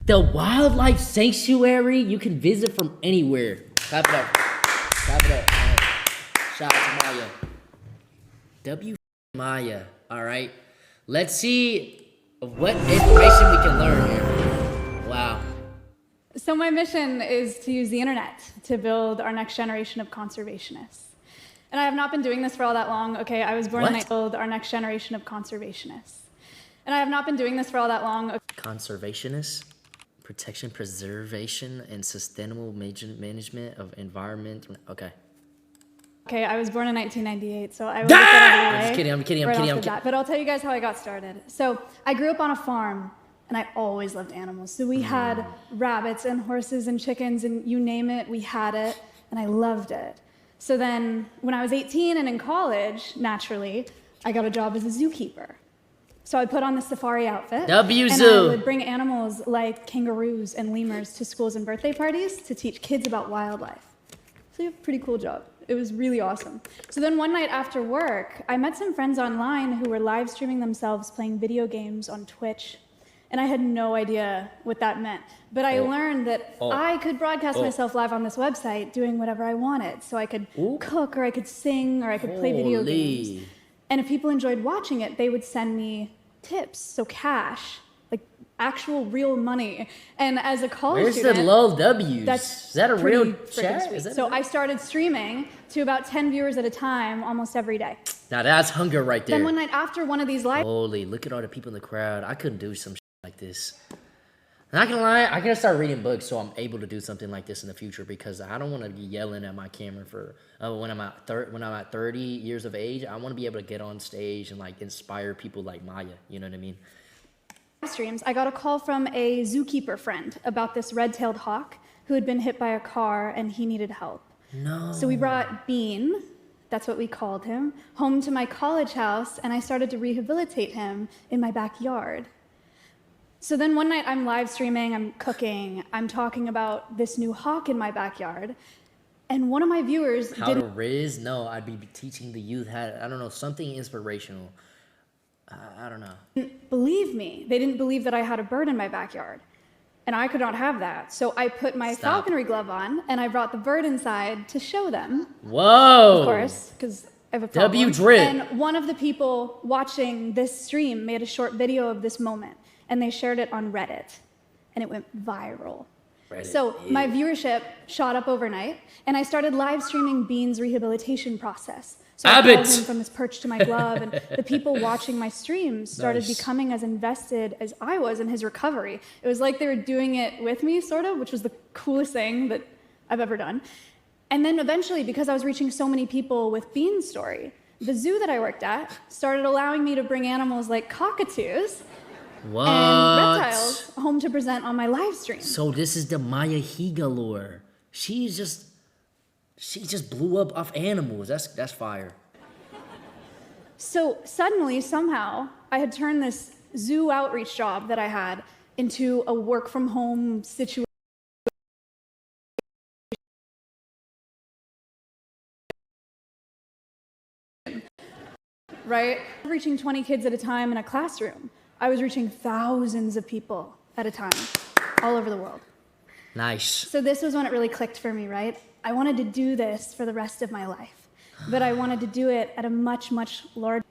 The wildlife sanctuary. You can visit from anywhere. Clap it up. Clap it up. All right. Shout out to Maya. W Maya. All right. Let's see what information we can learn here. Wow. So my mission is to use the internet to build our next generation of conservationists. And I have not been doing this for all that long. Okay, I was born in build our next generation of conservationists. And I have not been doing this for all that long. Conservationists, protection, preservation, and sustainable management of environment. Okay. Okay, I was born in 1998, so I will get that out of the way. I'm kidding. But I'll tell you guys how I got started. So I grew up on a farm, and I always loved animals. So we had rabbits and horses and chickens, and you name it, we had it, and I loved it. So then, when I was 18 and in college, naturally, I got a job as a zookeeper. So I put on the safari outfit, and I would bring animals like kangaroos and lemurs to schools and birthday parties to teach kids about wildlife. So you have a pretty cool job. It was really awesome. So then one night after work, I met some friends online who were live streaming themselves playing video games on Twitch. And I had no idea what that meant. But I learned that I could broadcast myself live on this website doing whatever I wanted. So I could cook, or I could sing, or I could play video games. And if people enjoyed watching it, they would send me tips, so cash, like actual real money. And as a college student, where's the low W's? Is that a real chat? I started streaming to about 10 viewers at a time almost every day. Now that's hunger right there. Then one night after one of these live... Holy, look at all the people in the crowd. I couldn't do some shit like this. Not gonna lie, I gotta start reading books so I'm able to do something like this in the future, because I don't want to be yelling at my camera for when I'm at 30 years of age. I want to be able to get on stage and like inspire people like Maya. You know what I mean? Streams, I got a call from a zookeeper friend about this red-tailed hawk who had been hit by a car and he needed help. No. So we brought Bean, that's what we called him, home to my college house, and I started to rehabilitate him in my backyard. So then one night I'm live streaming, I'm cooking, I'm talking about this new hawk in my backyard, and one of my viewers How to riz? No, I'd be teaching the youth how to, I don't know, something inspirational. I don't know. Didn't believe me. They didn't believe that I had a bird in my backyard. And I could not have that. So I put my falconry glove on, and I brought the bird inside to show them. Whoa! Of course, because I have a problem. W-drip. And one of the people watching this stream made a short video of this moment, and they shared it on Reddit, and it went viral. So my viewership shot up overnight, and I started live streaming Bean's rehabilitation process. So I followed him from his perch to my glove, and the people watching my streams started becoming as invested as I was in his recovery. It was like they were doing it with me, sort of, which was the coolest thing that I've ever done. And then eventually, because I was reaching so many people with Bean's story, the zoo that I worked at started allowing me to bring animals like cockatoos and reptiles home to present on my live stream. So this is the Maya Higa lore. She just blew up off animals. That's fire. So suddenly, somehow, I had turned this zoo outreach job that I had into a work from home situation. Right? Reaching 20 kids at a time in a classroom. I was reaching thousands of people at a time, all over the world. Nice. So this was when it really clicked for me, right? I wanted to do this for the rest of my life, but I wanted to do it at a much, much larger.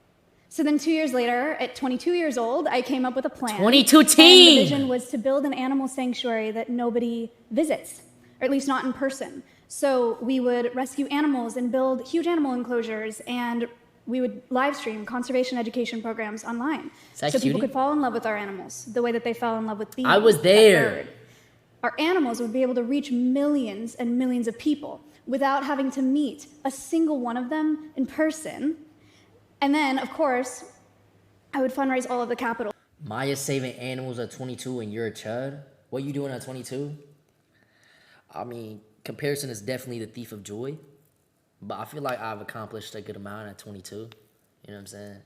So then 2 years later, at 22 years old, I came up with a plan. 22 team! And the vision was to build an animal sanctuary that nobody visits, or at least not in person. So we would rescue animals and build huge animal enclosures, and we would live stream conservation education programs online. So people could fall in love with our animals the way that they fell in love with Bean. I was there. Our animals would be able to reach millions and millions of people without having to meet a single one of them in person. And then, of course, I would fundraise all of the capital. Maya saving animals at 22 and you're a chud? What are you doing at 22? I mean, comparison is definitely the thief of joy. But I feel like I've accomplished a good amount at 22. You know what I'm saying?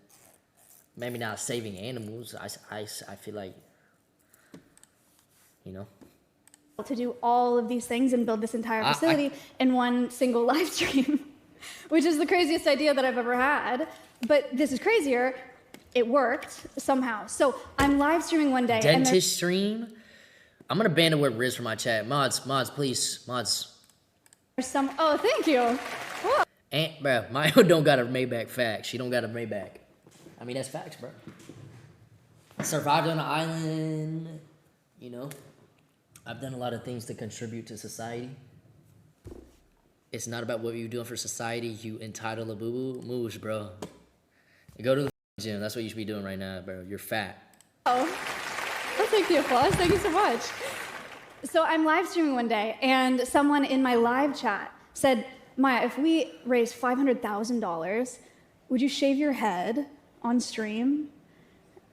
Maybe not saving animals. I feel like, you know. To do all of these things and build this entire facility in one single live stream, which is the craziest idea that I've ever had. But this is crazier. It worked somehow. So I'm live streaming one day. Dentist stream? I'm gonna ban the word Riz from my chat. Mods, please, mods. Oh, thank you. Whoa. And bro, Mayo don't got a Maybach. Fact. She don't got a Maybach. I mean, that's facts, bro. Survived on an island. You know, I've done a lot of things to contribute to society. It's not about what you're doing for society. You entitled a boo-boo. Moosh, bro. Go to the gym. That's what you should be doing right now, bro. You're fat. Oh, I'll take the applause. Thank you so much. So I'm live streaming one day, and someone in my live chat said, Maya, if we raise $500,000, would you shave your head on stream?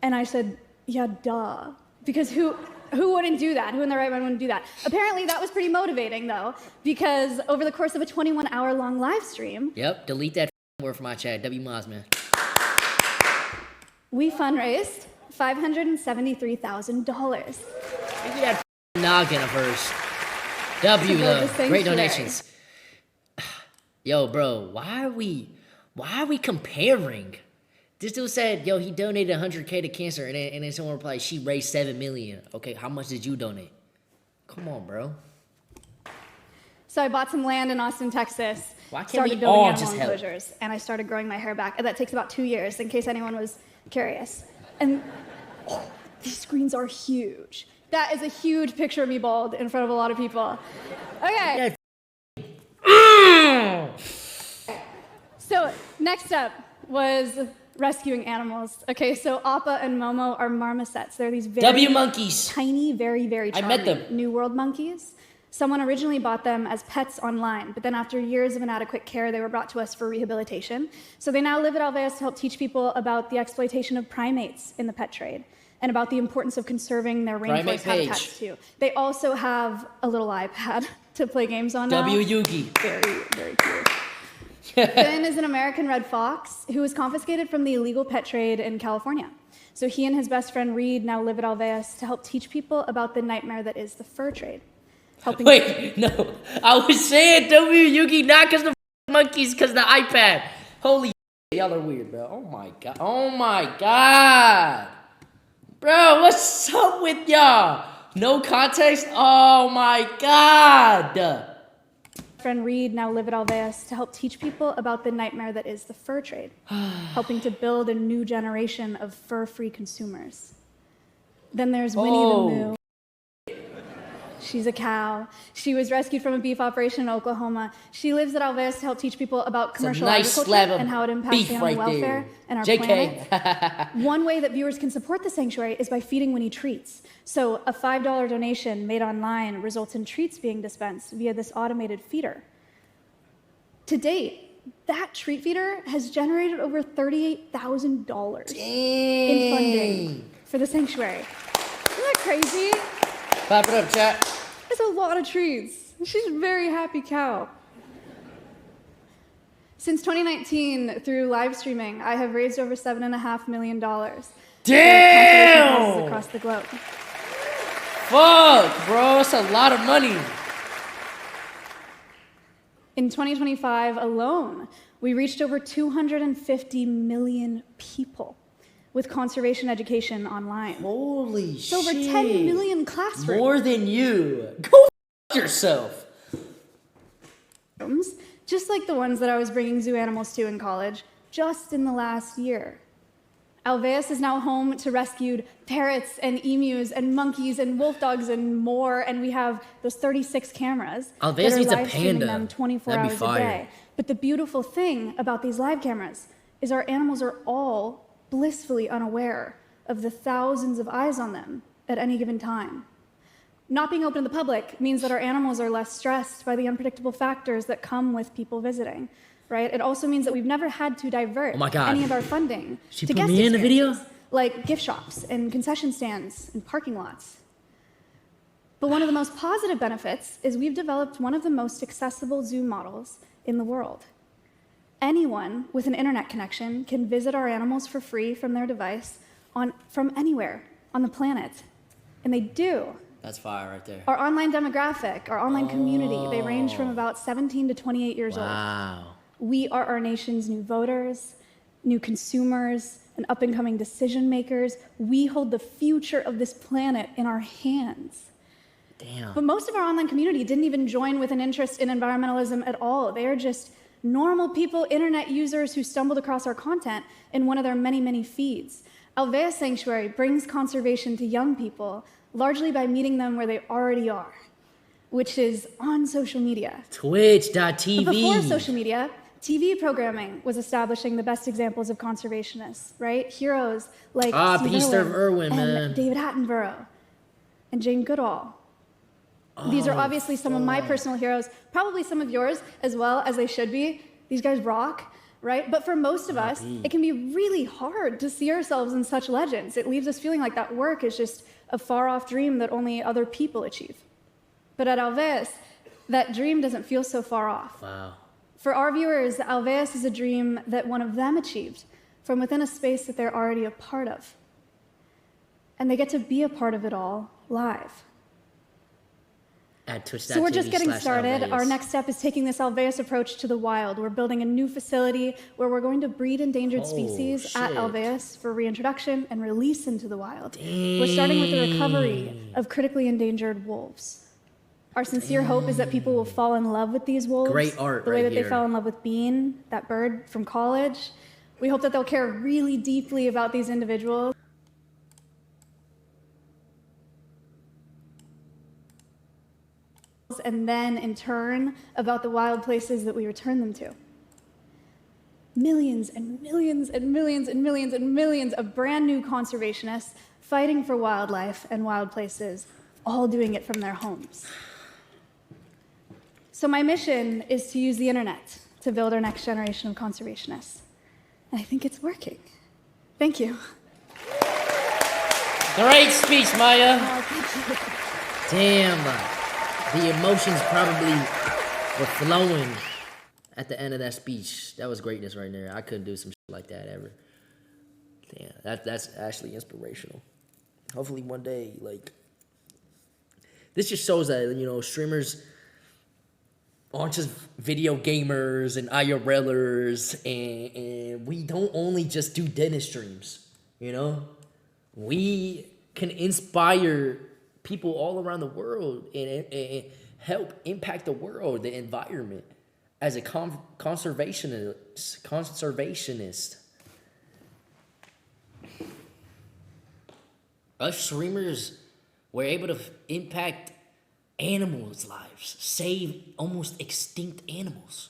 And I said, yeah, duh. Because who wouldn't do that? Who in their right mind wouldn't do that? Apparently, that was pretty motivating, though, because over the course of a 21-hour-long live stream... Yep, delete that word from my chat. W Moz, man. We fundraised $573,000. Maybe that noggin of hers. W, though. Great donations. Yo, bro, why are we comparing? This dude said, yo, he donated 100K to cancer, and then someone replied, she raised $7 million. Okay, how much did you donate? Come on, bro. So I bought some land in Austin, Texas. Why can't started we building all animal just help? enclosures, and I started growing my hair back. And that takes about 2 years, in case anyone was curious. And these screens are huge. That is a huge picture of me bald in front of a lot of people. Okay. So next up was rescuing animals. Okay, so Appa and Momo are marmosets. They're these very monkeys. tiny, very, very charming I met them. New World monkeys. Someone originally bought them as pets online, but then after years of inadequate care, they were brought to us for rehabilitation. So they now live at Alveus to help teach people about the exploitation of primates in the pet trade and about the importance of conserving their rainforest habitats too. They also have a little iPad to play games on now. W Yugi. Very, very cute. Finn is an American red fox who was confiscated from the illegal pet trade in California. So he and his best friend Reed now live at Alveus to help teach people about the nightmare that is the fur trade. Wait, no. I was saying W Yugi not because the monkeys, because the iPad. Holy y'all are weird, bro. Oh my god. Oh my god. Bro, what's up with y'all? No context? Oh my god. Friend Reed now live at Alveus to help teach people about the nightmare that is the fur trade, helping to build a new generation of fur-free consumers. Then there's Winnie the Moo. She's a cow. She was rescued from a beef operation in Oklahoma. She lives at Alveus to help teach people about commercial agriculture and how it impacts animal welfare and our planet. One way that viewers can support the sanctuary is by feeding Winnie treats. So a $5 donation made online results in treats being dispensed via this automated feeder. To date, that treat feeder has generated over $38,000 in funding for the sanctuary. Isn't that crazy? Clap it up, chat. That's a lot of treats. She's a very happy cow. Since 2019, through live streaming, I have raised over $7.5 million. Damn! Across the globe. Fuck, bro, that's a lot of money. In 2025 alone, we reached over 250 million people with conservation education online. Holy shit. It's over 10 million classrooms. More than you. Go f yourself. Just like the ones that I was bringing zoo animals to in college, just in the last year. Alveus is now home to rescued parrots and emus and monkeys and wolf dogs and more, and we have those 36 cameras Alveus needs a panda. them 24 hours a day. But the beautiful thing about these live cameras is our animals are all blissfully unaware of the thousands of eyes on them at any given time. Not being open to the public means that our animals are less stressed by the unpredictable factors that come with people visiting, right? It also means that we've never had to divert any of our funding to guest me in the video? like gift shops and concession stands and parking lots. But one of the most positive benefits is we've developed one of the most accessible zoo models in the world. Anyone with an internet connection can visit our animals for free from their device from anywhere on the planet. And they do. That's fire right there. Our online demographic, our online community, they range from about 17 to 28 years old. Wow. We are our nation's new voters, new consumers, and up-and-coming decision makers. We hold the future of this planet in our hands. Damn. But most of our online community didn't even join with an interest in environmentalism at all. They are just normal people, internet users who stumbled across our content in one of their many, many feeds. Alvea Sanctuary brings conservation to young people largely by meeting them where they already are, which is on social media. Twitch.tv. But before social media, TV programming was establishing the best examples of conservationists, right? Heroes like Steve Irwin, and man. David Attenborough and Jane Goodall. These are obviously some of my personal heroes, probably some of yours as well, as they should be. These guys rock, right? But for most of us, it can be really hard to see ourselves in such legends. It leaves us feeling like that work is just a far-off dream that only other people achieve. But at Alveus, that dream doesn't feel so far off. Wow. For our viewers, Alveus is a dream that one of them achieved from within a space that they're already a part of. And they get to be a part of it all live. At Twitch.tv. So we're just getting started. Alveus. Our next step is taking this Alveus approach to the wild. We're building a new facility where we're going to breed endangered species at Alveus for reintroduction and release into the wild. We're starting with the recovery of critically endangered wolves. Our sincere hope is that people will fall in love with these wolves. Great art the way right that here. they fell in love with Bean, that bird from college. We hope that they'll care really deeply about these individuals. And then, in turn, about the wild places that we return them to. Millions and millions and millions and millions and millions of brand new conservationists fighting for wildlife and wild places, all doing it from their homes. So my mission is to use the internet to build our next generation of conservationists. And I think it's working. Thank you. Great speech, Maya. Oh, thank you. Damn. The emotions probably were flowing at the end of that speech. That was greatness right there. I couldn't do some shit like that ever. Damn, that's actually inspirational. Hopefully one day, like, this just shows that, you know, streamers aren't just video gamers and IRLers, and we don't only just do dentist streams, you know? We can inspire people all around the world and help impact the world, the environment, as a conservationist. Us streamers were able to impact animals' lives, save almost extinct animals.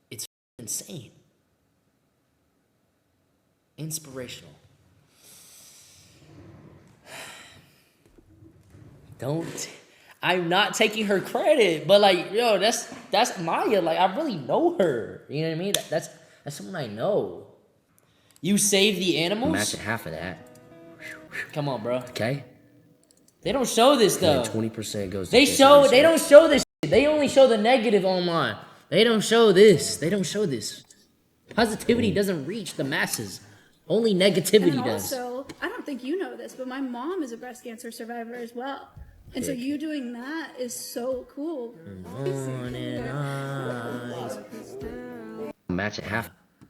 It's insane. Inspirational. I'm not taking her credit, but like, yo, that's Maya. Like, I really know her. You know what I mean? That's someone I know. You save the animals? Match at half of that. Come on, bro. Okay? They don't show this though. 20% goes to They don't show this shit. They only show the negative online. They don't show this. Positivity doesn't reach the masses. Only negativity And does. also, I don't think you know this, but my mom is a breast cancer survivor as well. And so you doing that is so cool. Match at half.